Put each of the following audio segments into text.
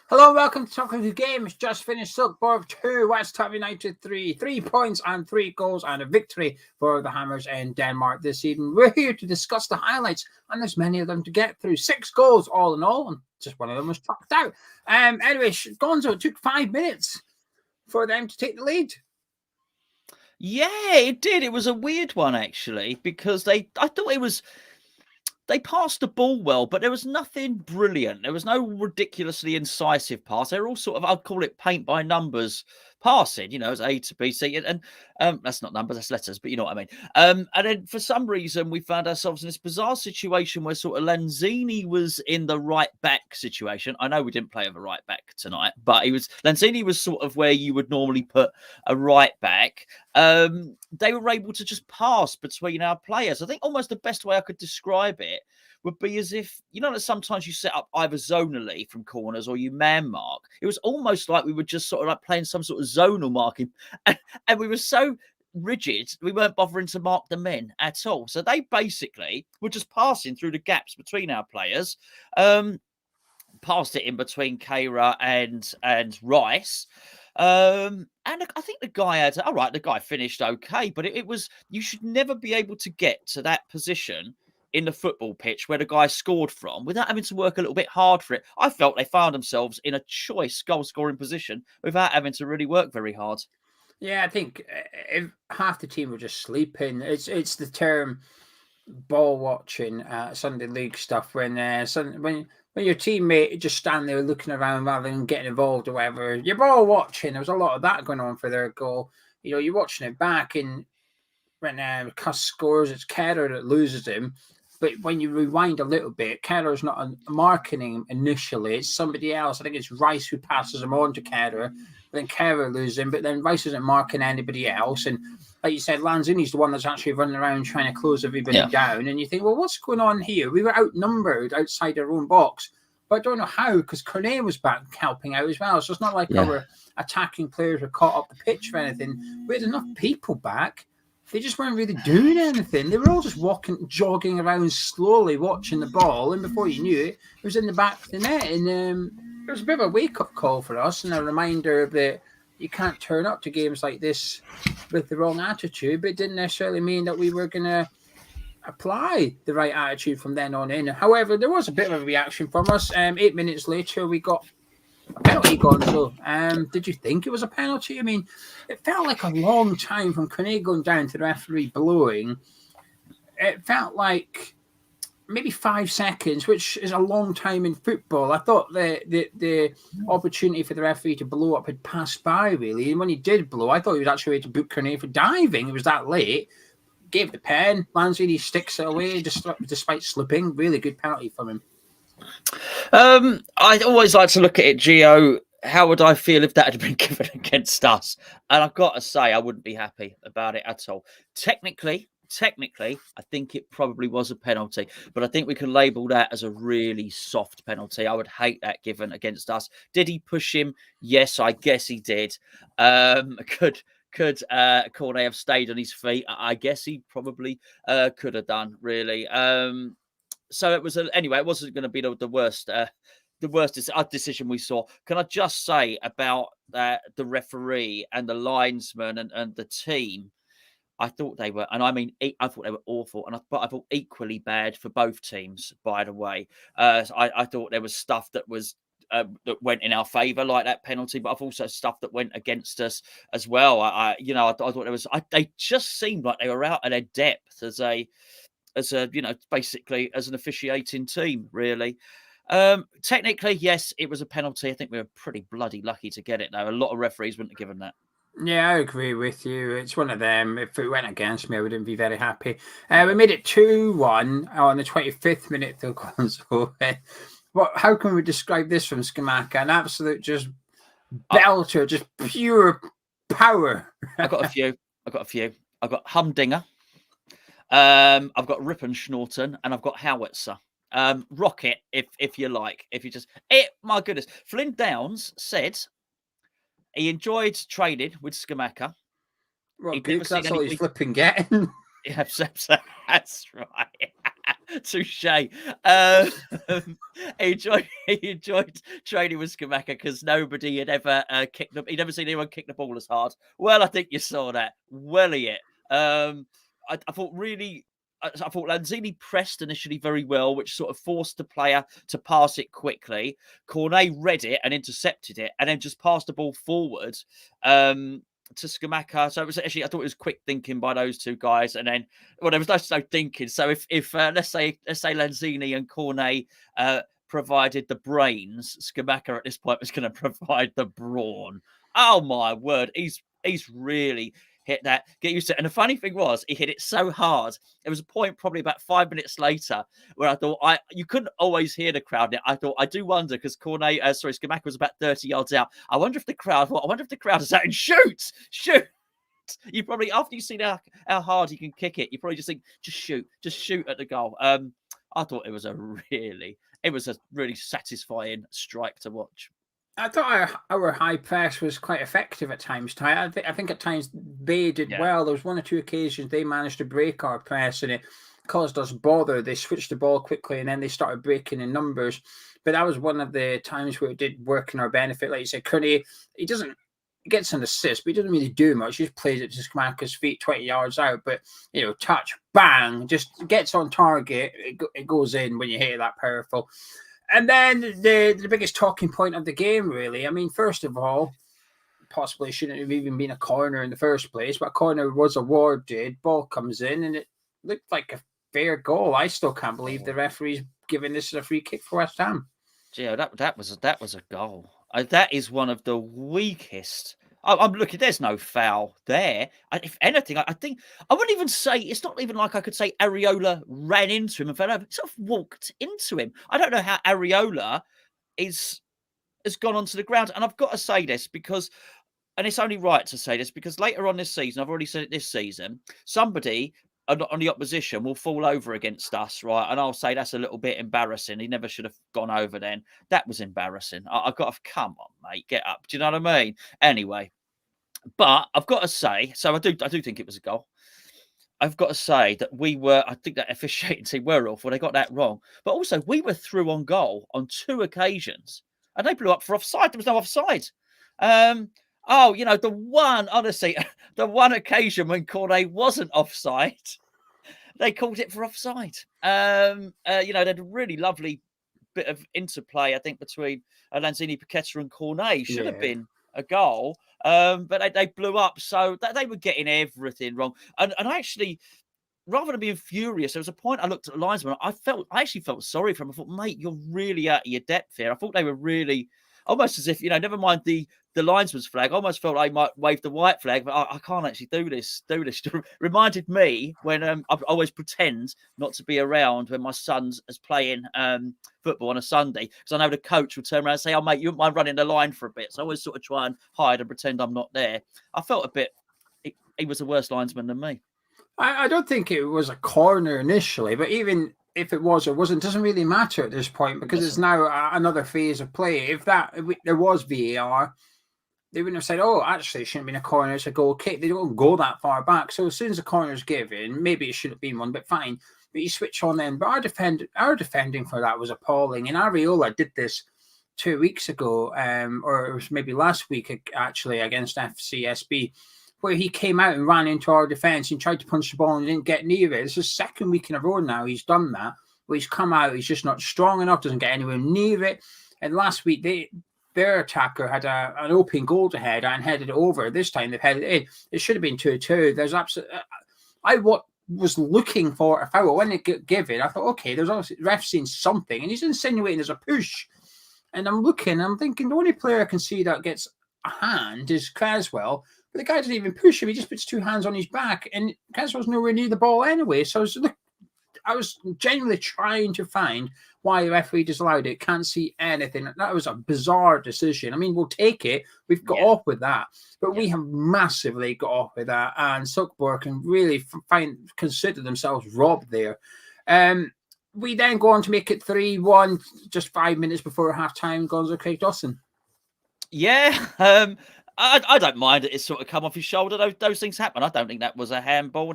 Hello, welcome to Talking to Games. Just finished Silkeborg 2, West Ham United 3. 3 points and 3 goals and a victory for the Hammers in Denmark this evening. We're here to discuss the highlights, and there's many of them to get through. 6 goals all in all, and just one of them was chucked out. Anyway, Gonzo, it took 5 minutes for them to take the lead. Yeah, it did. It was a weird one, actually, because I thought they passed the ball well, but there was nothing brilliant. There was no ridiculously incisive pass. They were all sort of, I'd call it paint by numbers passing, as A to B, C, and that's not numbers, that's letters, but you know what I mean. And then for some reason, we found ourselves in this bizarre situation where sort of Lanzini was in the right back situation. I know we didn't play with a right back tonight, but Lanzini was sort of where you would normally put a right back. They were able to just pass between our players. I think almost the best way I could describe it would be as if, that sometimes you set up either zonally from corners or you man mark. It was almost like we were just sort of like playing some sort of zonal marking. And we were so rigid, we weren't bothering to mark the men at all. So they basically were just passing through the gaps between our players, passed it in between Kara and Rice. And I think the guy finished okay, but it was, you should never be able to get to that position in the football pitch where the guy scored from without having to work a little bit hard for it. I felt they found themselves in a choice goal-scoring position without having to really work very hard. Yeah, I think if half the team were just sleeping. It's the term ball watching, Sunday league stuff when your teammate just stand there looking around rather than getting involved or whatever. You're ball watching. There was a lot of that going on for their goal. You're watching it back, and when Cuss scores, it's Kerr that loses him. But when you rewind a little bit, Kerr's not marking him initially. It's somebody else. I think it's Rice who passes him on to Kerr. Then Kerr loses him, but then Rice isn't marking anybody else. And like you said, Lanzini's the one that's actually running around trying to close everybody down. And you think, well, what's going on here? We were outnumbered outside our own box. But I don't know how, because Cornet was back helping out as well. So it's not like our attacking players were caught up the pitch or anything. We had enough people back. They just weren't really doing anything. They were all just jogging around slowly, watching the ball. And before you knew it was in the back of the net. And it was a bit of a wake-up call for us and a reminder that you can't turn up to games like this with the wrong attitude. But it didn't necessarily mean that we were going to apply the right attitude from then on in. However, there was a bit of a reaction from us. 8 minutes later, we got a penalty, Gonzo. Did you think it was a penalty? I mean, it felt like a long time from Cornet going down to the referee blowing. It felt like maybe 5 seconds, which is a long time in football. I thought the opportunity for the referee to blow up had passed by, really. And when he did blow, I thought he was actually ready to book Cornet for diving. It was that late. Gave the pen. Lanzini sticks it away despite slipping. Really good penalty from him. I always like to look at it, Geo. How would I feel if that had been given against us? And I've got to say, I wouldn't be happy about it at all. Technically, I think it probably was a penalty, but I think we can label that as a really soft penalty. I would hate that given against us. Did he push him? Yes, I guess he did. Could Cornet have stayed on his feet? I guess he probably could have done, really. So it was anyway. It wasn't going to be the worst decision we saw. Can I just say about the referee and the linesman and the team? I thought they were, and I mean, I thought they were awful, and I thought equally bad for both teams. By the way, I thought there was stuff that was that went in our favour, like that penalty, but I've also stuff that went against us as well. I thought there was. They just seemed like they were out of their depth as a basically as an officiating team, really. Technically, yes, it was a penalty. I think we were pretty bloody lucky to get it, though. A lot of referees wouldn't have given that. Yeah, I agree with you. It's one of them. If it went against me, I wouldn't be very happy. We made it 2-1 on the 25th minute, Phil Gonzo. How can we describe this from Scamacca? An absolute just belter, just pure power. I've got a few. I've got Humdinger. I've got Rippenschnorten, and I've got Howitzer. Rocket, if you like. If you just my goodness. Flynn Downs said he enjoyed training with Scamacca. Well, good, that's all he's flipping getting. Yes, that's right. Touche. He enjoyed training with Scamacca because nobody had ever kicked them. He'd never seen anyone kick the ball as hard. Well, I think you saw that. Well, it. I thought Lanzini pressed initially very well, which sort of forced the player to pass it quickly. Cornet read it and intercepted it, and then just passed the ball forward to Scamacca. So it was actually, I thought it was quick thinking by those two guys. And then, well, there was no thinking. So if let's say Lanzini and Cornet provided the brains, Scamacca at this point was going to provide the brawn. Oh my word, he's really hit that. Get used to it. And the funny thing was, he hit it so hard. There was a point probably about 5 minutes later where I thought you couldn't always hear the crowd. I thought, I do wonder, because Scamacca was about 30 yards out. I wonder if the crowd is out and shoot. You probably, after you see how hard he can kick it, you probably just think, just shoot at the goal. I thought it was a really satisfying strike to watch. I thought our high press was quite effective at times. I think at times they did well. There was one or two occasions they managed to break our press, and it caused us bother. They switched the ball quickly, and then they started breaking in numbers. But that was one of the times where it did work in our benefit. Like you said, Kearney, he gets an assist, but he doesn't really do much. He just plays it to Scamacca's feet 20 yards out. But, touch, bang, just gets on target. It goes in when you hit it that powerful. And then the biggest talking point of the game, really. I mean, first of all, possibly shouldn't have even been a corner in the first place, but a corner was awarded. Ball comes in, and it looked like a fair goal. I still can't believe the referee's giving this a free kick for West Ham. Geo, that was a goal. That is one of the weakest. I'm looking. There's no foul there. If anything, I think I wouldn't even say. It's not even like I could say Areola ran into him and fell over. He sort of walked into him. I don't know how Areola has gone onto the ground. And I've got to say this because, and it's only right to say this because later on this season, I've already said it this season, somebody on the opposition will fall over against us, right? And I'll say that's a little bit embarrassing. He never should have gone over then. That was embarrassing. I've got to, come on, mate, get up. Do you know what I mean? Anyway, but I've got to say, so I do think it was a goal. I've got to say that I think that officiating team were awful. They got that wrong. But also, we were through on goal on 2 occasions, and they blew up for offside. There was no offside. The one occasion when Cornet wasn't offside, they called it for offside. They had a really lovely bit of interplay, I think, between Lanzini, Paqueta and Cornet. Should have been a goal, but they blew up. So they were getting everything wrong. And I actually, rather than being furious, there was a point I looked at the linesman. I actually felt sorry for him. I thought, mate, you're really out of your depth here. I thought they were really, almost as if, never mind the linesman's flag. I almost felt I might wave the white flag, but I can't actually do this. Reminded me when I always pretend not to be around when my son's is playing football on a Sunday, because I know the coach will turn around and say, "Oh, mate, you wouldn't mind running the line for a bit." So I always sort of try and hide and pretend I'm not there. I felt a bit, he was a worse linesman than me. I don't think it was a corner initially, but even if it was or wasn't, doesn't really matter at this point because it's now another phase of play. If there was VAR, they wouldn't have said, "Oh, actually, it shouldn't have been a corner; it's a goal kick." They don't go that far back. So as soon as the corner is given, maybe it should have been one, but fine. But you switch on then. But our defending for that was appalling. And Areola did this 2 weeks ago, or it was maybe last week actually against FCSB, where he came out and ran into our defence and tried to punch the ball and didn't get near it. It's the second week in a row now he's done that, where he's come out, he's just not strong enough, doesn't get anywhere near it. And last week, their attacker had an open goal to head and headed it over. This time they've headed it in. It should have been 2-2. There's absolutely... I was looking for a foul. When it got given, I thought, okay, there's obviously ref seen something, and he's insinuating there's a push. And I'm looking, I'm thinking, the only player I can see that gets a hand is Creswell. But the guy doesn't even push him. He just puts 2 hands on his back, and Creswell's nowhere near the ball anyway. So I was genuinely trying to find why the referee disallowed it. Can't see anything. That was a bizarre decision. I mean, we'll take it. We've got off with that. But we have massively got off with that. And Silkeborg can really consider themselves robbed there. We then go on to make it 3-1 just 5 minutes before half-time. Gonzo, Craig Dawson. Yeah. I don't mind it. It's sort of come off his shoulder. Those things happen. I don't think that was a handball.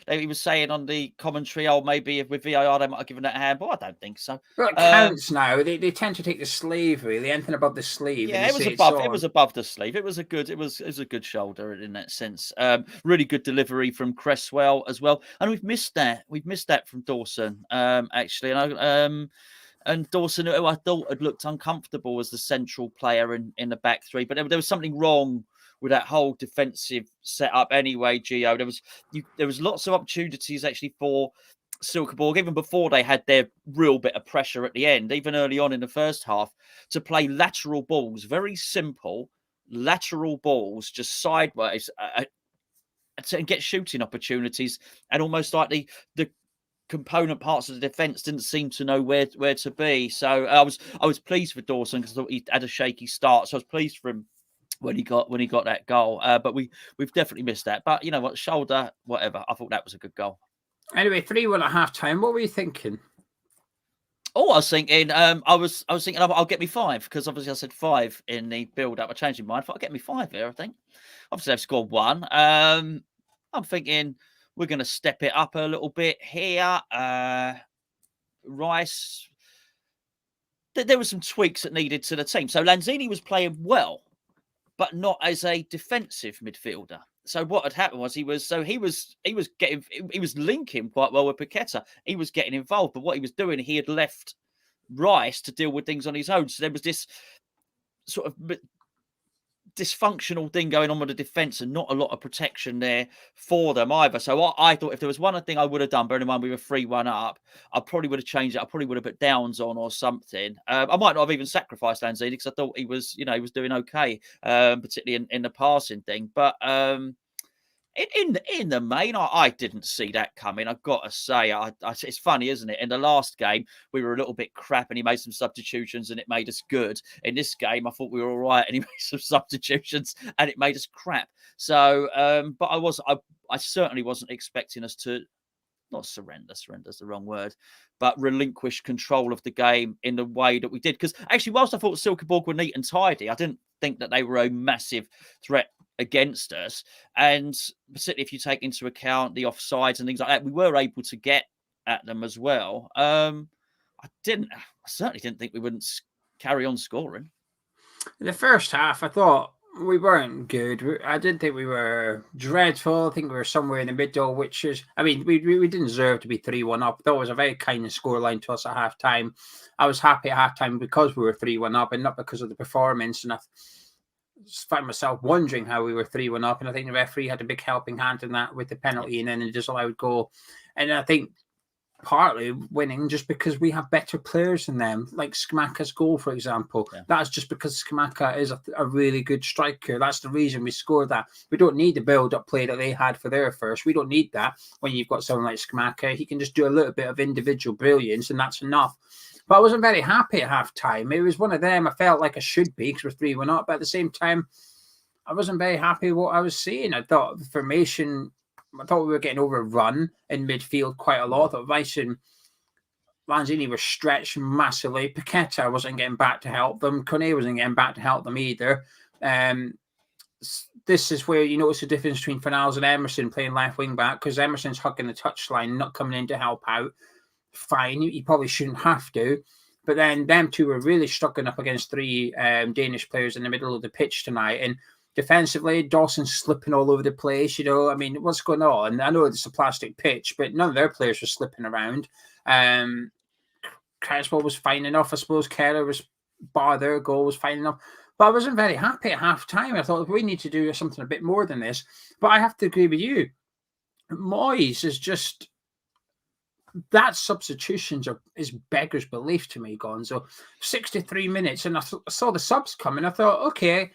He was saying on the commentary, oh, maybe with VAR they might have given that a handball. I don't think so. Well, it counts now. They tend to take the sleeve, really, anything above the sleeve. Yeah, and it was above. It was above the sleeve. It was a good shoulder in that sense. Really good delivery from Cresswell as well. And we've missed that. We've missed that from Dawson. Actually, and Dawson, who I thought had looked uncomfortable as the central player in the back three, but there was something wrong with that whole defensive setup anyway, Geo. There was lots of opportunities actually for Silkeborg, even before they had their real bit of pressure at the end, even early on in the first half, to play lateral balls, very simple lateral balls, just sideways, and get shooting opportunities, and almost like the component parts of the defence didn't seem to know where to be. So I was pleased for Dawson because I thought he had a shaky start. So I was pleased for him when he got that goal. But we've definitely missed that. But you know what, shoulder, whatever. I thought that was a good goal. Anyway, 3-1 at half time. What were you thinking? Oh, I was thinking, I was thinking, I'll get me 5 because obviously I said 5 in the build-up. I changed my mind. I thought I'll get me 5 here. I think obviously they've scored 1. I'm thinking we're going to step it up a little bit here. Rice, there were some tweaks that needed to the team. So Lanzini was playing well, but not as a defensive midfielder. So what had happened was he was linking quite well with Paqueta. He was getting involved, but what he was doing, he had left Rice to deal with things on his own. So there was this sort of dysfunctional thing going on with the defence and not a lot of protection there for them either. So I thought if there was one thing I would have done, bearing in mind we were 3-1 up, I probably would have changed it. I probably would have put Downs on or something. I might not have even sacrificed Lanzini because I thought he was doing okay, particularly in the passing thing. But in the main, I didn't see that coming. I've got to say, it's funny, isn't it? In the last game, we were a little bit crap, and he made some substitutions, and it made us good. In this game, I thought we were all right, and he made some substitutions, and it made us crap. So, but I certainly wasn't expecting us to not surrender. Surrender's the wrong word, but relinquish control of the game in the way that we did. Because actually, whilst I thought Silkeborg were neat and tidy, I didn't think that they were a massive threat against us. And particularly if you take into account the offsides and things like that, we were able to get at them as well. I certainly didn't think we wouldn't carry on scoring. In the first half, I thought we weren't good. I didn't think we were dreadful. I think we were somewhere in the middle, which is, I mean, we didn't deserve to be 3-1 up. That was a very kind of scoreline to us at half time. I was happy at half time because we were 3-1 up and not because of the performance. And I just found myself wondering how we were 3-1 up. And I think the referee had a big helping hand in that with the penalty and then a disallowed goal. And I think partly winning just because we have better players than them, like Scamacca's goal, for example. Yeah. That's just because Scamacca is a really good striker. That's the reason we scored that. We don't need the build-up play that they had for their first. We don't need that when you've got someone like Scamacca. He can just do a little bit of individual brilliance, and that's enough. But I wasn't very happy at half-time. It was one of them I felt like I should be because we're 3-1 up. But at the same time, I wasn't very happy with what I was seeing. I thought the formation... I thought we were getting overrun in midfield quite a lot. I thought Rice and Lanzini were stretched massively. Paqueta wasn't getting back to help them. Kone wasn't getting back to help them either. This is where you notice the difference between Fernals and Emerson playing left wing back, because Emerson's hugging the touchline, not coming in to help out. Fine, he probably shouldn't have to. But then them two were really struggling up against 3 Danish players in the middle of the pitch tonight. And defensively, Dawson's slipping all over the place. You know, I mean, what's going on? I know it's a plastic pitch, but none of their players were slipping around. Cresswell was fine enough. I suppose Keller was, bar their goal, was fine enough. But I wasn't very happy at half time. I thought we need to do something a bit more than this. But I have to agree with you. Moyes is just... that substitutions is beggar's belief to me, Gonzo. 63 minutes, and I saw the subs coming. I thought, okay...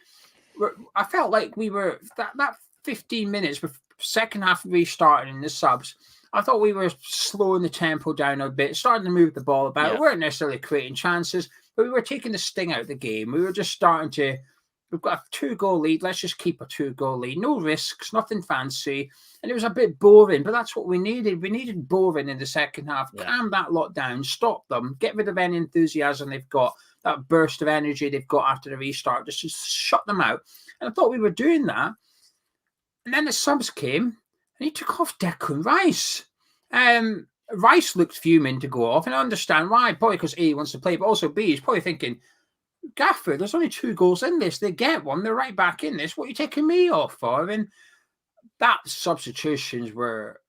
I felt like we were that 15 minutes with second half restarting in the subs. I thought we were slowing the tempo down a bit, starting to move the ball about. Yeah. We weren't necessarily creating chances, but we were taking the sting out of the game. We were just starting to. We've got a 2-goal lead. Let's just keep a 2-goal lead. No risks, nothing fancy, and it was a bit boring. But that's what we needed. We needed boring in the second half. Yeah. Calm that lot down. Stop them. Get rid of any enthusiasm they've got. that burst of energy they've got after the restart, just to shut them out. And I thought we were doing that. And then the subs came, and he took off Declan Rice. Rice looked fuming to go off, and I understand why. Probably because A, he wants to play, but also B, he's probably thinking, Gaffer, there's only 2 goals in this. They get one, they're right back in this. What are you taking me off for? I mean, that substitutions were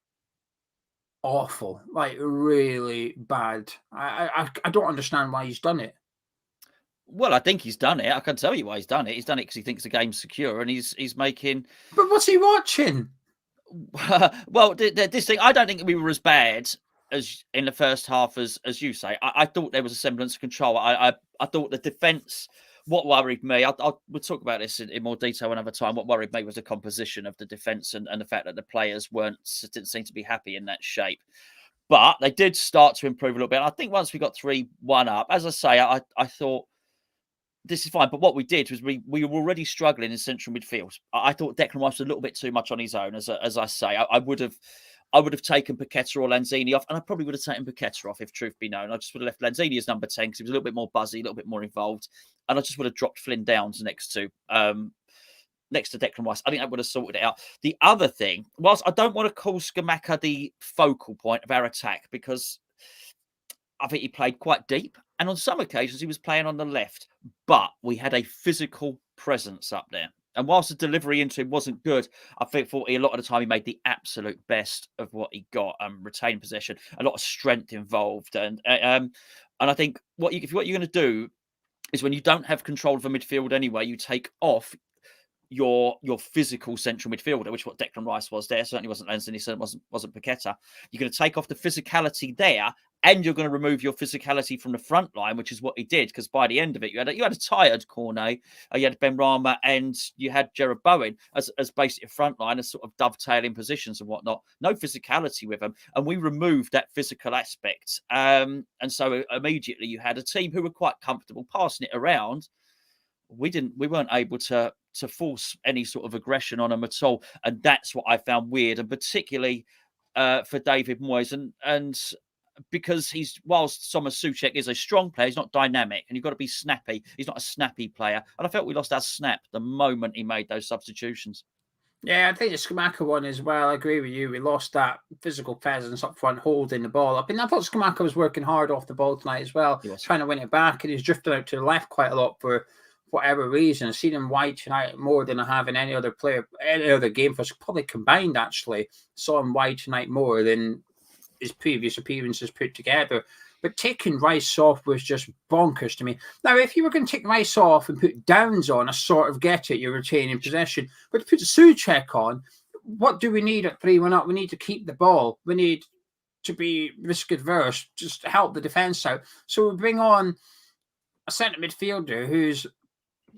awful, like really bad. I don't understand why he's done it. Well, I think he's done it. I can tell you why he's done it. He's done it because he thinks the game's secure, and he's making. But what's he watching? Well, this thing, I don't think we were as bad as in the first half as you say. I thought there was a semblance of control. I thought the defence. What worried me, we'll talk about this in more detail another time. What worried me was the composition of the defence and the fact that the players didn't seem to be happy in that shape. But they did start to improve a little bit. And I think once we got 3-1 up, as I say, I thought this is fine. But what we did was we were already struggling in central midfield. I thought Declan Rice was a little bit too much on his own, as I say. I would have taken Paqueta or Lanzini off, and I probably would have taken Paqueta off, if truth be known. I just would have left Lanzini as number 10 because he was a little bit more buzzy, a little bit more involved. And I just would have dropped Flynn Downs next to Declan Rice. I think that would have sorted it out. The other thing, whilst I don't want to call Scamacca the focal point of our attack, because I think he played quite deep. And on some occasions, he was playing on the left. But we had a physical presence up there. And whilst the delivery into him wasn't good, I think a lot of the time he made the absolute best of what he got, retained possession, a lot of strength involved. And I think what you're going to do is when you don't have control of a midfield anyway, you take off your physical central midfielder, which is what Declan Rice was there. Certainly wasn't Lanzini, certainly wasn't Paqueta. You're going to take off the physicality there, and you're going to remove your physicality from the front line, which is what he did. Because by the end of it, you had a tired Cornet, you had Ben Rama, and you had Jared Bowen as basically a front line, as sort of dovetailing positions and whatnot. No physicality with them, and we removed that physical aspect. And so immediately you had a team who were quite comfortable passing it around. We weren't able to force any sort of aggression on them at all, and that's what I found weird, and particularly for David Moyes, and because whilst Thomas Souček is a strong player, he's not dynamic, and you've got to be snappy. He's not a snappy player, and I felt we lost our snap the moment he made those substitutions. Yeah, I think the Scamacca one as well. I agree with you. We lost that physical presence up front, holding the ball up. And I thought Scamacca was working hard off the ball tonight as well, trying to win it back, and he's drifted out to the left quite a lot for whatever reason. I've seen him wide tonight more than I have in any other game for us, probably combined actually. Saw him wide tonight more than his previous appearances put together. But taking Rice off was just bonkers to me. Now, if you were going to take Rice off and put Downs on, I sort of get it, you're retaining possession. But to put Souček on, what do we need at 3-1 up? We need to keep the ball. We need to be risk adverse, just to help the defence out. So we bring on a centre midfielder whose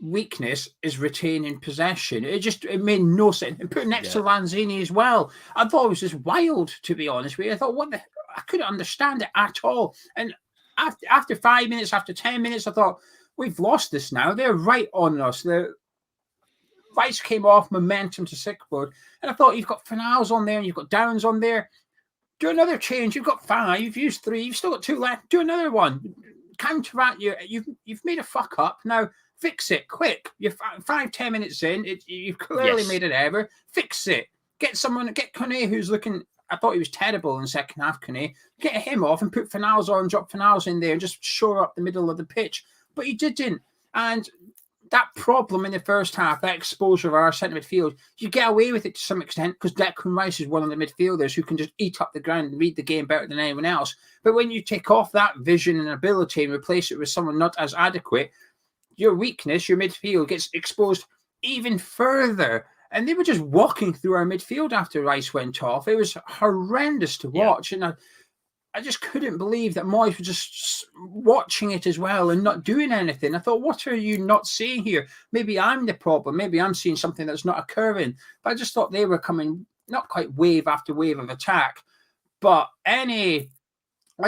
weakness is retaining possession. It made no sense. And put next to Lanzini as well. I thought it was just wild, to be honest with you. I thought, I couldn't understand it at all. And after 5 minutes, after 10 minutes, I thought, we've lost this now. They're right on us. The Rice came off, momentum to Silkeborg. And I thought, you've got Finals on there and you've got Downs on there. Do another change. You've got 5. You've used 3. You've still got 2 left. Do another one. Counteract you. You've made a fuck up. Now, fix it quick. You're 5-10 minutes in. You've clearly made an error. Fix it. Get Kone, who's looking. I thought he was terrible in the second half. Kone, get him off and put Finals on, drop Finals in there, and just shore up the middle of the pitch. But he didn't. And that problem in the first half, that exposure of our centre midfield, you get away with it to some extent because Declan Rice is one of the midfielders who can just eat up the ground and read the game better than anyone else. But when you take off that vision and ability and replace it with someone not as adequate, your weakness, your midfield, gets exposed even further. And they were just walking through our midfield after Rice went off. It was horrendous to watch. And I just couldn't believe that Moyes was just watching it as well and not doing anything. I thought, what are you not seeing here? Maybe I'm the problem. Maybe I'm seeing something that's not occurring. But I just thought they were coming, not quite wave after wave of attack. But like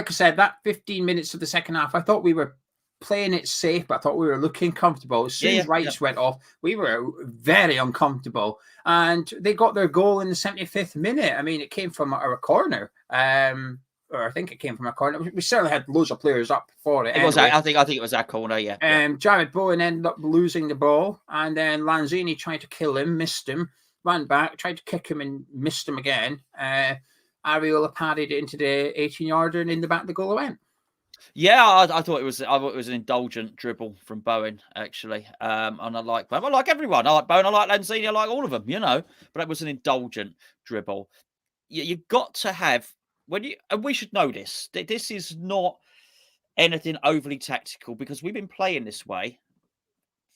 I said, that 15 minutes of the second half, I thought we were playing it safe, but I thought we were looking comfortable. As soon as Rice went off, we were very uncomfortable. And they got their goal in the 75th minute. I mean, it came from a corner. or I think it came from a corner. We certainly had loads of players up for it. It was. I think it was our corner. Yeah. Jared Bowen ended up losing the ball, and then Lanzini tried to kill him, missed him, ran back, tried to kick him, and missed him again. Areola padded it into the 18-yarder, and in the back of the goal it went. Yeah, I thought it was an indulgent dribble from Bowen, actually. And I like Bowen. I like everyone. I like Bowen. I like Lanzini. I like all of them, But it was an indulgent dribble. You've got to have and we should know this. This is not anything overly tactical, because we've been playing this way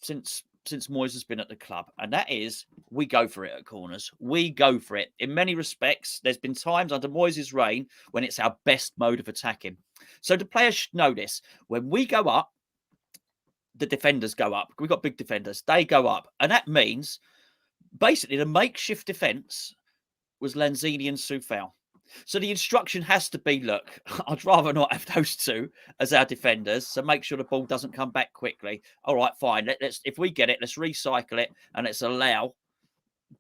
since Moyes has been at the club, and that is, we go for it at corners. We go for it. In many respects, there's been times under Moyes' reign when it's our best mode of attacking. So the players should know this. When we go up, the defenders go up. We've got big defenders. They go up. And that means, basically, the makeshift defence was Lanzini and Soufal. So the instruction has to be, look, I'd rather not have those two as our defenders, so make sure the ball doesn't come back quickly. All right, fine. Let's if we get it, let's recycle it, and let's allow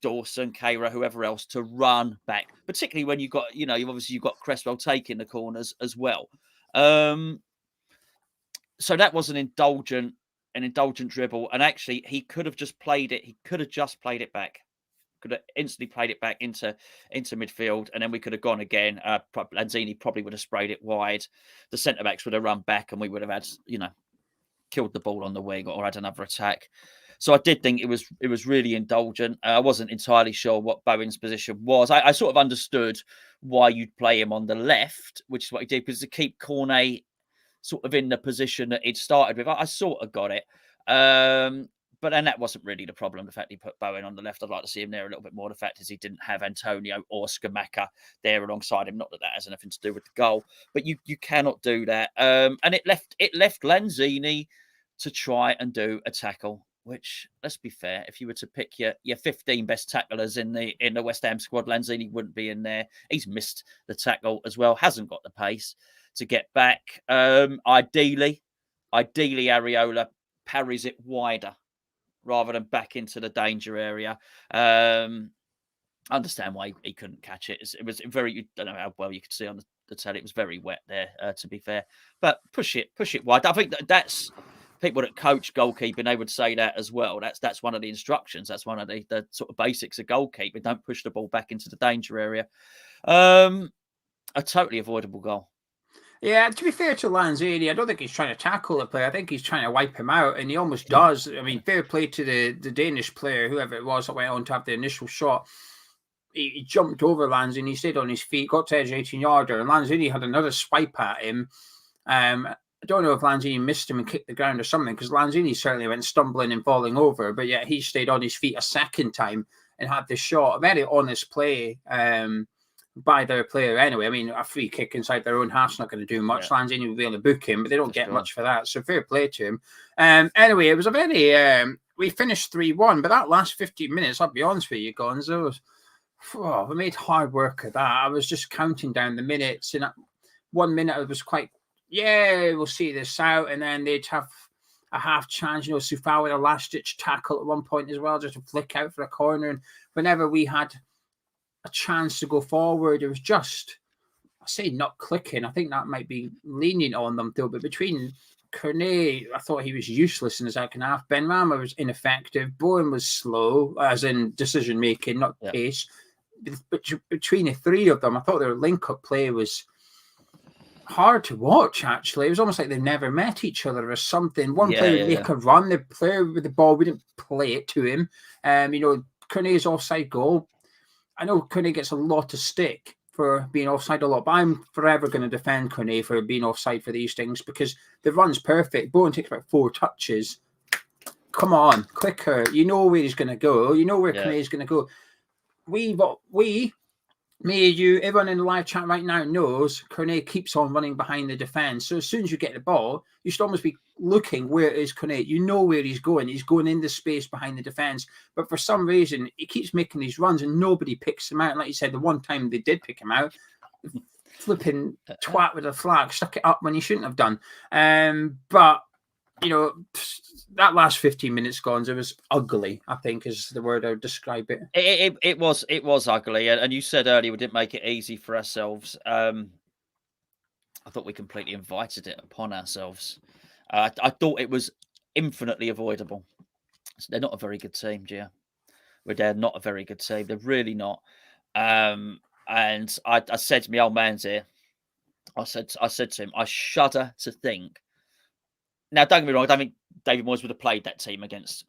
Dawson, Kayra, whoever else to run back. Particularly when you've got, you've got Cresswell taking the corners as well. So that was an indulgent dribble, and actually he could have just played it. He could have just played it back. Could have instantly played it back into midfield, and then we could have gone again. Lanzini probably would have sprayed it wide. The centre backs would have run back, and we would have had, killed the ball on the wing or had another attack. So I did think it was really indulgent. I wasn't entirely sure what Bowen's position was. I sort of understood why you'd play him on the left, which is what he did, because to keep Cornet sort of in the position that he'd started with. I sort of got it. But then that wasn't really the problem. The fact he put Bowen on the left, I'd like to see him there a little bit more. The fact is he didn't have Antonio or Scamacca there alongside him. Not that has anything to do with the goal, but you cannot do that. And it left Lanzini to try and do a tackle, which, let's be fair, if you were to pick your 15 best tacklers in the West Ham squad, Lanzini wouldn't be in there. He's missed the tackle as well, hasn't got the pace to get back. Ideally, Areola parries it wider rather than back into the danger area. I understand why he couldn't catch it. It was very, I don't know how well you could see on the telly. It was very wet there, to be fair. But push it wide. I think that's people that coach goalkeeping, they would say that as well. That's one of the instructions. That's one of the sort of basics of goalkeeping. Don't push the ball back into the danger area. A totally avoidable goal. Yeah, to be fair to Lanzini, I don't think he's trying to tackle the player. I think he's trying to wipe him out, and he almost does. I mean, fair play to the Danish player, whoever it was that went on to have the initial shot. He jumped over Lanzini, he stayed on his feet, got to edge 18-yarder, and Lanzini had another swipe at him. I don't know if Lanzini missed him and kicked the ground or something, because Lanzini certainly went stumbling and falling over, but yet he stayed on his feet a second time and had the shot. A very honest play by their player anyway. I mean, a free kick inside their own half's not going to do much. Yeah. Lanzini will be able to book him, but they don't get much for that. So fair play to him. Anyway, it was a very... we finished 3-1, but that last 15 minutes, I'll be honest with you, Gonzo, we made hard work of that. I was just counting down the minutes, and 1 minute I was quite, we'll see this out, and then they'd have a half chance. Soufal with a last-ditch tackle at one point as well, just to flick out for a corner, and whenever we had a chance to go forward, it was just, I say not clicking. I think that might be lenient on them though, but between Cornet, I thought he was useless in the second half. Benrahma was ineffective. Bowen was slow, as in decision making, not pace. But between the three of them, I thought their link-up play was hard to watch, actually. It was almost like they never met each other or something. One player would make a run, the player with the ball wouldn't play it to him. Cornet's offside goal, I know Cornet gets a lot of stick for being offside a lot, but I'm forever going to defend Cornet for being offside for these things, because the run's perfect. Bowen takes about 4 touches. Come on, quicker. You know where he's going to go. You know where Cornet's going to go. Me, you, everyone in the live chat right now knows Cornet keeps on running behind the defence. So as soon as you get the ball, you should almost be looking, where is Cornet? You know where he's going. He's going in the space behind the defence. But for some reason, he keeps making these runs and nobody picks him out. And like you said, the one time they did pick him out, flipping twat with a flag, stuck it up when he shouldn't have done. But that last 15 minutes, Gonzo, was ugly, I think is the word I would describe it. It was ugly. And you said earlier we didn't make it easy for ourselves. I thought we completely invited it upon ourselves. I thought it was infinitely avoidable. They're not a very good team, Gio. They're not a very good team. They're really not. And I said to my old man's here, I said to him, I shudder to think. Now, don't get me wrong, I don't think David Moyes would have played that team against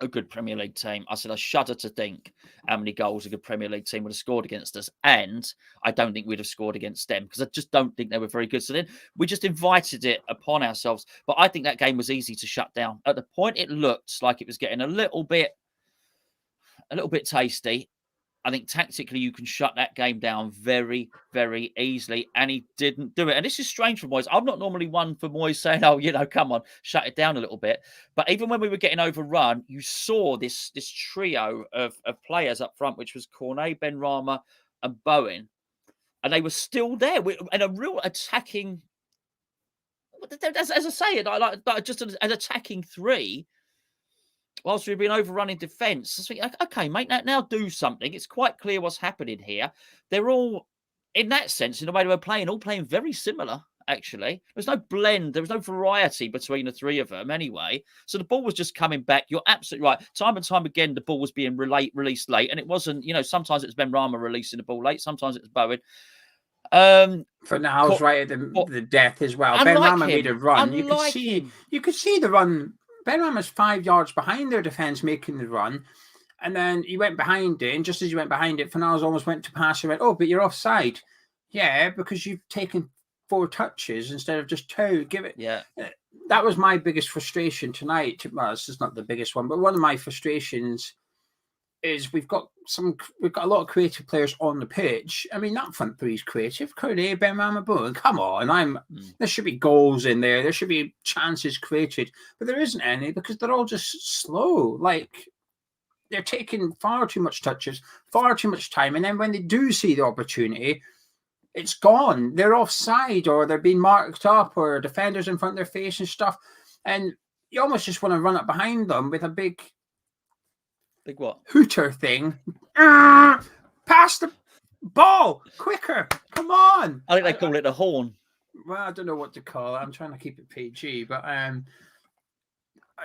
a good Premier League team. I said, I shudder to think how many goals a good Premier League team would have scored against us. And I don't think we'd have scored against them because I just don't think they were very good. So then we just invited it upon ourselves. But I think that game was easy to shut down. At the point it looked like it was getting a little bit tasty. I think tactically you can shut that game down very, very easily. And he didn't do it. And this is strange for Moyes. I'm not normally one for Moyes saying, oh, come on, shut it down a little bit. But even when we were getting overrun, you saw this trio of players up front, which was Cornet, Benrahma and Bowen. And they were still there in a real attacking, as I say, like just an attacking three. Whilst we've been overrun in defence, I think, okay, mate, now do something. It's quite clear what's happening here. They're all, in that sense, in the way they were playing, all playing very similar, actually. There's no blend. There was no variety between the three of them anyway. So the ball was just coming back. You're absolutely right. Time and time again, the ball was being released late. And it wasn't, sometimes it was Benrahma releasing the ball late. Sometimes it was Bowen. For now, I was right at the death as well. Benrahma made a run. You could see the run. Benrahma's 5 yards behind their defence making the run. And then he went behind it. And just as he went behind it, Fornals almost went to pass and went, oh, but you're offside. Yeah, because you've taken 4 touches instead of just 2. Give it. Yeah. That was my biggest frustration tonight. Well, this is not the biggest one, but one of my frustrations is we've got a lot of creative players on the pitch. I mean, that front three is creative. Cornet, Benrahma, Bowen. Come on, there should be goals in there. There should be chances created, but there isn't any because they're all just slow. Like they're taking far too much touches, far too much time, and then when they do see the opportunity, it's gone. They're offside or they're being marked up or defenders in front of their face and stuff, and you almost just want to run up behind them with a big what? Hooter thing. Pass the ball quicker. Come on. I think they call it a horn. Well, I don't know what to call it. I'm trying to keep it PG, but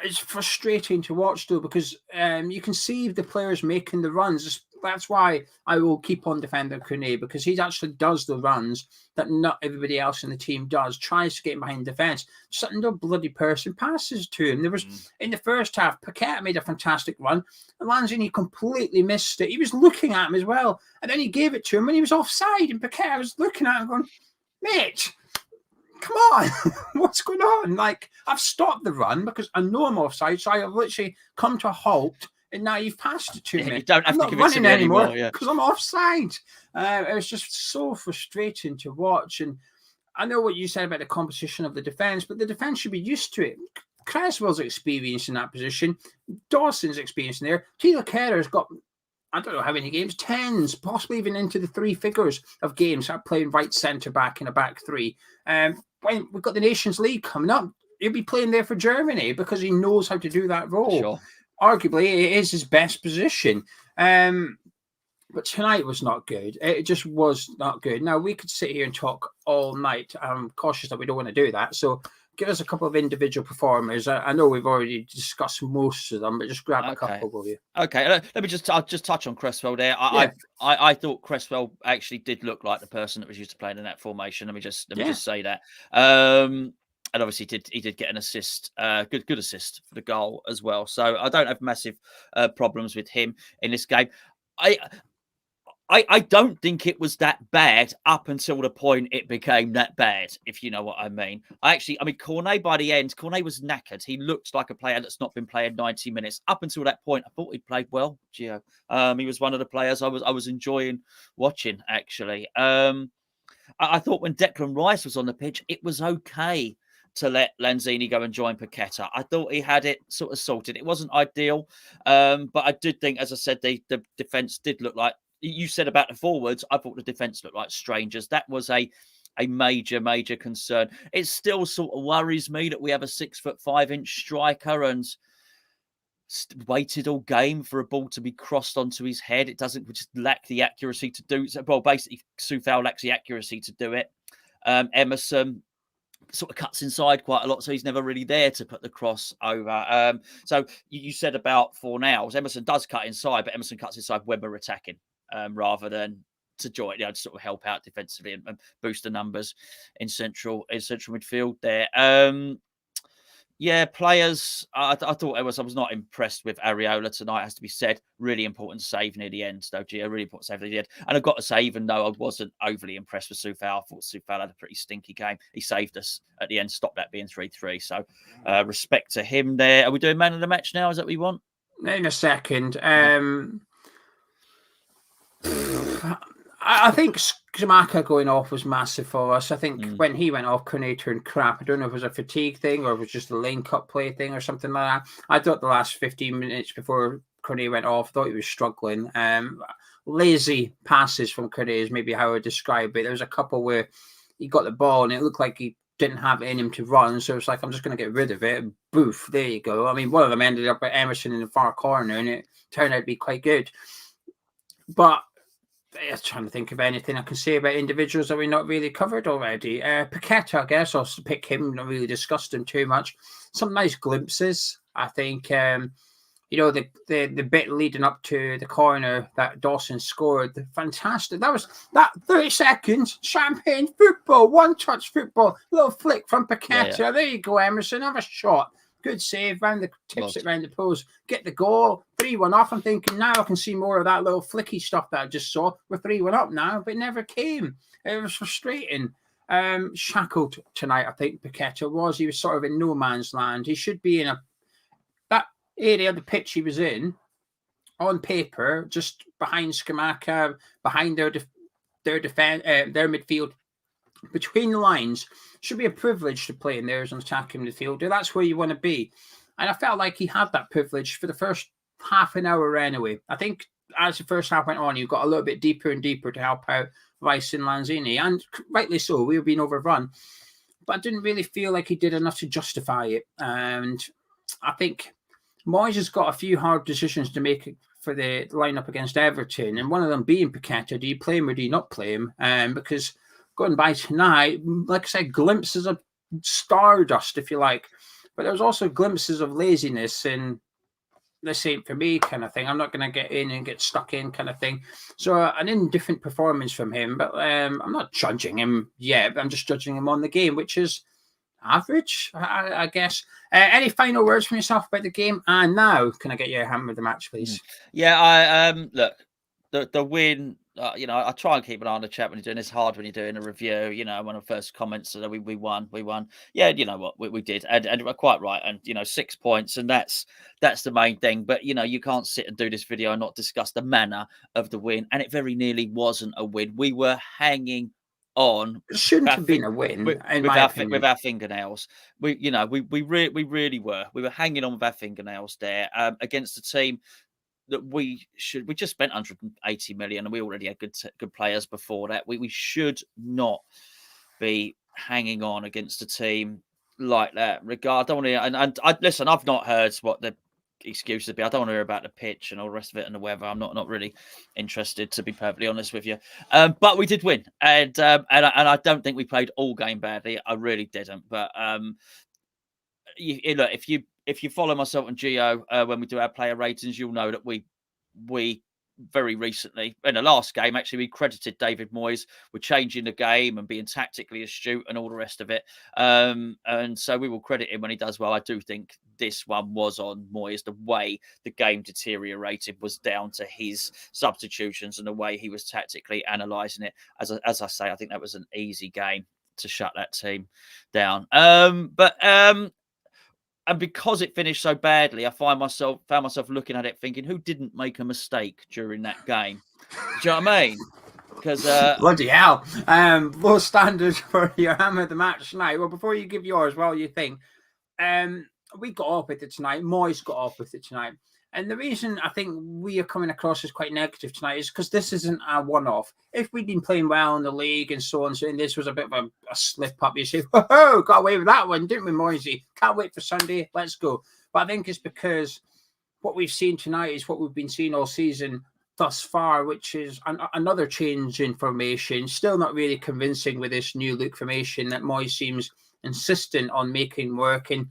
it's frustrating to watch though because you can see the players making the runs. That's why I will keep on defending Cornet because he actually does the runs that not everybody else in the team does. Tries to get behind defence. Just no bloody person passes to him. There was in the first half, Paqueta made a fantastic run, and Lanzini completely missed it. He was looking at him as well, and then he gave it to him, and he was offside. And Paqueta was looking at him, going, "Mate, come on, what's going on?" Like I've stopped the run because I know I'm offside, so I've literally come to a halt. And now you've passed it to me. You don't have I'm to not running anymore yeah. because I'm offside. It was just so frustrating to watch. And I know what you said about the composition of the defence, but the defence should be used to it. Cresswell's experienced in that position. Dawson's experienced in there. Tilo Kerr's got, I don't know how many games, 10s, possibly even into the 3 figures of games playing right centre back in a back 3. When we've got the Nations League coming up, he'll be playing there for Germany because he knows how to do that role. Sure. Arguably, it is his best position. But tonight was not good. It just was not good. Now, we could sit here and talk all night. I'm cautious that we don't want to do that. So give us a couple of individual performers. I know we've already discussed most of them, but just grab a couple, will you? Okay, let me just touch on Cresswell there. I thought Cresswell actually did look like the person that was used to playing in that formation. Let me just say that. And obviously, he did get an assist, good assist for the goal as well. So I don't have massive problems with him in this game. I don't think it was that bad up until the point it became that bad, if you know what I mean. Cornet by the end, Cornet was knackered. He looked like a player that's not been playing 90 minutes. Up until that point, I thought he played well, Gio. He was one of the players I was enjoying watching, actually. I thought when Declan Rice was on the pitch, it was okay to let Lanzini go and join Paqueta. I thought he had it sort of sorted. It wasn't ideal, but I did think, as I said, the defence did look like, you said about the forwards, I thought the defence looked like strangers. That was a major concern. It still sort of worries me that we have a 6'5" striker and waited all game for a ball to be crossed onto his head. It doesn't just lack the accuracy to do so. Well, basically, Soufal lacks the accuracy to do it. Emerson sort of cuts inside quite a lot, so he's never really there to put the cross over. So you said about Fornals, Emerson does cut inside, but Emerson cuts inside when we're attacking, rather than to join, to sort of help out defensively and boost the numbers in central midfield there. Players. I thought I was not impressed with Areola tonight. Has to be said. Really important save near the end, though. Geo, really important save near the end. And I've got to say, even though I wasn't overly impressed with Soufal, I thought Soufal had a pretty stinky game. He saved us at the end, stopped that being 3-3. So respect to him there. Are we doing man of the match now? Is that what you want? In a second. I think Scamacca going off was massive for us. I think when he went off, Cornet turned crap. I don't know if it was a fatigue thing or it was just a link-up play thing or something like that. I thought the last 15 minutes before Cornet went off, I thought he was struggling. Lazy passes from Cornet is maybe how I would describe it. There was a couple where he got the ball and it looked like he didn't have it in him to run. So it's like, I'm just going to get rid of it. And boof, there you go. I mean, one of them ended up at Emerson in the far corner and it turned out to be quite good. But I'm trying to think of anything I can say about individuals that we not really covered already. Paqueta, I guess, I'll pick him, not really discussed him too much. Some nice glimpses, I think. The bit leading up to the corner that Dawson scored, fantastic. That 30 seconds, champagne football, one-touch football, little flick from Paqueta. Yeah. There you go, Emerson, have a shot. Good save, tips it round the post, get the goal, 3-1 off. I'm thinking now I can see more of that little flicky stuff that I just saw. We're 3-1 up now, but it never came. It was frustrating. Shackled tonight, I think Paqueta was. He was sort of in no man's land. He should be in that area of the pitch he was in, on paper, just behind Scamacca, behind their midfield. Between the lines, should be a privilege to play in there as an attacking midfielder. That's where you want to be. And I felt like he had that privilege for the first half an hour anyway. I think as the first half went on, you got a little bit deeper and deeper to help out Dawson Lanzini. And rightly so, we were being overrun. But I didn't really feel like he did enough to justify it. And I think Moyes has got a few hard decisions to make for the lineup against Everton. And one of them being Paqueta. Do you play him or do you not play him? Because going by tonight, like I said, glimpses of stardust, if you like. But there was also glimpses of laziness and this ain't for me kind of thing. I'm not going to get in and get stuck in kind of thing. So an indifferent performance from him. But I'm not judging him yet. I'm just judging him on the game, which is average, I guess. Any final words from yourself about the game? And now, can I get your hand with the match, please? Yeah, look, the win... I try and keep an eye on the chat when you're doing this. Hard when you're doing a review. One of the first comments that we won. Yeah, you know what we did, and we're quite right. And 6 points, and that's the main thing. But you can't sit and do this video and not discuss the manner of the win. And it very nearly wasn't a win. We were hanging on. It shouldn't have been a win with our fingernails. We really were. We were hanging on with our fingernails there against a team that we just spent 180 million and we already had good players before that. We should not be hanging on against a team like that. Listen, I've not heard what the excuses would be. I don't want to hear about the pitch and all the rest of it and the weather. I'm not really interested, to be perfectly honest with you. But we did win, and I don't think we played all game badly. I really didn't. But look, if you follow myself and Geo when we do our player ratings, you'll know that we very recently, in the last game, actually, we credited David Moyes with changing the game and being tactically astute and all the rest of it. And so we will credit him when he does well. I do think this one was on Moyes. The way the game deteriorated was down to his substitutions and the way he was tactically analysing it. As I say, I think that was an easy game to shut that team down. And because it finished so badly, I found myself looking at it thinking, who didn't make a mistake during that game? Do you know what I mean? Because bloody hell, low standards for your hammer of the match tonight. Well, before you give yours, well, you think we got off with it tonight. Moyes got off with it tonight. And the reason I think we are coming across as quite negative tonight is because this isn't a one-off. If we'd been playing well in the league and so on, and this was a bit of a slip-up, you say, whoa, got away with that one, didn't we, Moisey? Can't wait for Sunday, let's go. But I think it's because what we've seen tonight is what we've been seeing all season, thus far, which is another change in formation. Still not really convincing with this new look formation that Moyes seems insistent on making work. And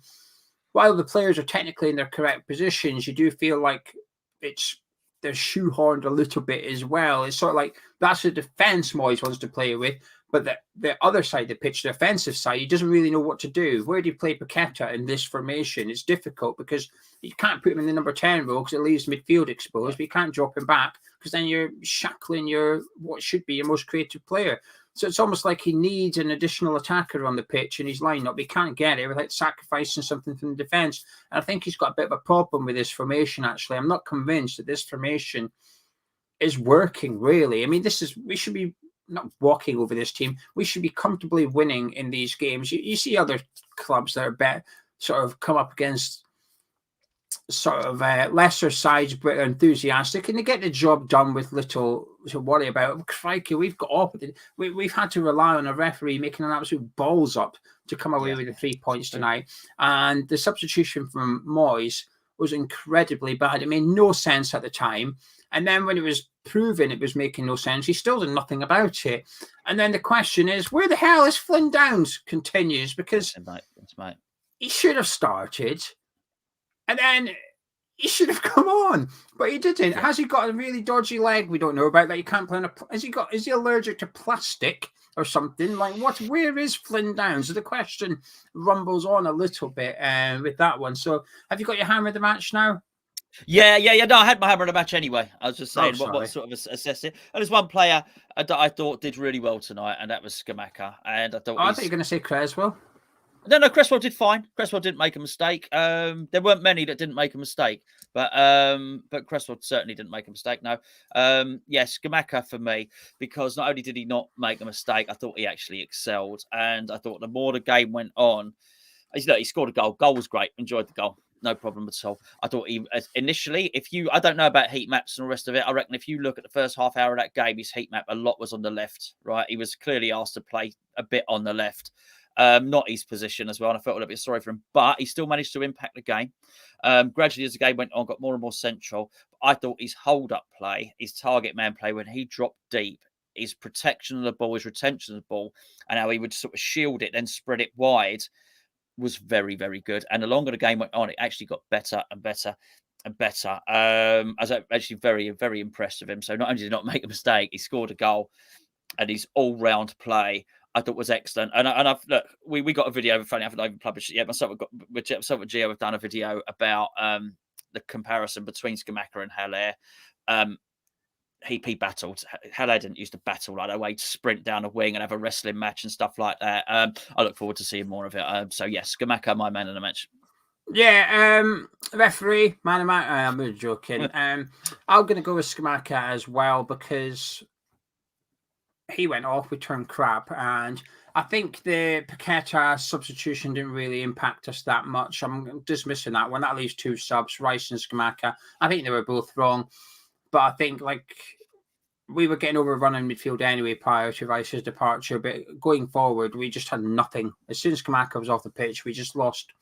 while the players are technically in their correct positions, you do feel like they're shoehorned a little bit as well. It's sort of like that's the defence Moyes wants to play with, but the other side of the pitch, the offensive side, he doesn't really know what to do. Where do you play Paqueta in this formation? It's difficult because you can't put him in the number 10 role because it leaves midfield exposed, but you can't drop him back because then you're shackling what should be your most creative player. So it's almost like he needs an additional attacker on the pitch in his lineup. He can't get it without sacrificing something from the defence. And I think he's got a bit of a problem with this formation, actually. I'm not convinced that this formation is working, really. I mean, we should be not walking over this team. We should be comfortably winning in these games. You see other clubs that are sort of come up against sort of lesser sides but enthusiastic, and they get the job done with little to worry about. Crikey, we've got off with it. We've had to rely on a referee making an absolute balls up to come away with the 3 points tonight. And the substitution from Moyes was incredibly bad. It made no sense at the time. And then when it was proven it was making no sense, he still did nothing about it. And then the question is, where the hell is Flynn Downs? Continues, because he should have started. And then he should have come on, but he didn't. Yeah. Has he got a really dodgy leg? We don't know about that. He can't play on is he allergic to plastic or something? Like what? Where is Flynn Downs? So the question rumbles on a little bit with that one. So have you got your hammer of the match now? Yeah. No, I had my hammer of the match anyway. I was just saying what sort of assess it. And there's one player that I thought did really well tonight, and that was Scamacca. And I thought I thought you were going to say Creswell. No, Cresswell did fine. Cresswell didn't make a mistake. There weren't many that didn't make a mistake, but Cresswell certainly didn't make a mistake. No, yes, Scamacca for me, because not only did he not make a mistake, I thought he actually excelled, and I thought the more the game went on, he scored a goal. Goal was great. Enjoyed the goal. No problem at all. I thought he initially, I don't know about heat maps and the rest of it. I reckon if you look at the first half hour of that game, his heat map, a lot was on the left, right? He was clearly asked to play a bit on the left. Not his position as well, and I felt a little bit sorry for him, but he still managed to impact the game. Gradually, as the game went on, got more and more central. But I thought his hold-up play, his target man play, when he dropped deep, his protection of the ball, his retention of the ball, and how he would sort of shield it, then spread it wide, was very, very good. And the longer the game went on, it actually got better and better and better. I was actually very, very impressed with him. So not only did he not make a mistake, he scored a goal, and his all-round play I thought was excellent. And I've look, we got a video. Funny, I haven't even published it yet. Myself and Geo have done a video about the comparison between Scamacca and Haller. He battled. Haller didn't used to battle like that way, to sprint down a wing and have a wrestling match and stuff like that. I look forward to seeing more of it. So yes, Scamacca, my man in the match. Yeah, referee, man of match. I'm joking. I'm going to go with Scamacca as well because he went off, we turned crap, and I think the Paqueta substitution didn't really impact us that much. I'm dismissing that one. That leaves two subs, Rice and Scamacca. I think they were both wrong, but I think we were getting overrun in midfield anyway prior to Rice's departure, but going forward, we just had nothing. As soon as Scamacca was off the pitch, we just lost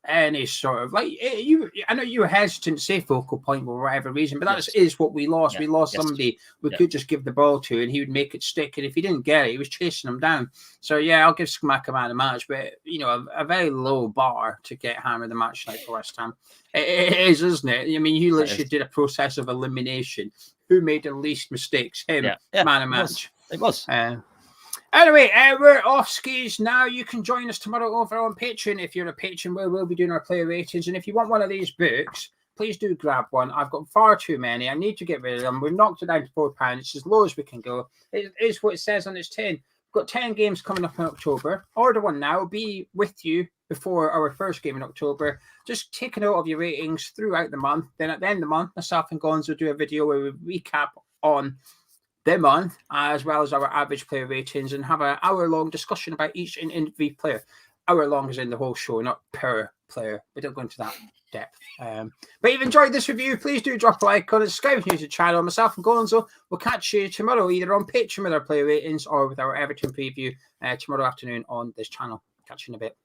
any sort of I know you were hesitant to say focal point for whatever reason, but that is what we lost. We lost somebody we could just give the ball to, and he would make it stick. And if he didn't get it, he was chasing him down. So yeah, I'll give Scamacca man of the match, but a very low bar to get hammer of the match like for West Ham. It is, isn't it? I mean, you literally did a process of elimination. Who made the least mistakes? Him, man of match. It was. Anyway, we're off skis now. You can join us tomorrow over on Patreon. If you're a patron, we'll be doing our player ratings. And if you want one of these books, please do grab one. I've got far too many. I need to get rid of them. We've knocked it down to £4. It's as low as we can go. It is what it says on its tin. We've got 10 games coming up in October. Order one now. It'll be with you before our first game in October. Just take a note of your ratings throughout the month. Then at the end of the month, myself and Gonzo will do a video where we recap on the month, as well as our average player ratings, and have an hour-long discussion about each and every player. Hour-long is in the whole show, not per player. We don't go into that depth. But if you've enjoyed this review, please do drop a like on it. Subscribe to the channel. Myself and Gonzo will catch you tomorrow, either on Patreon with our player ratings or with our Everton preview tomorrow afternoon on this channel. Catch you in a bit.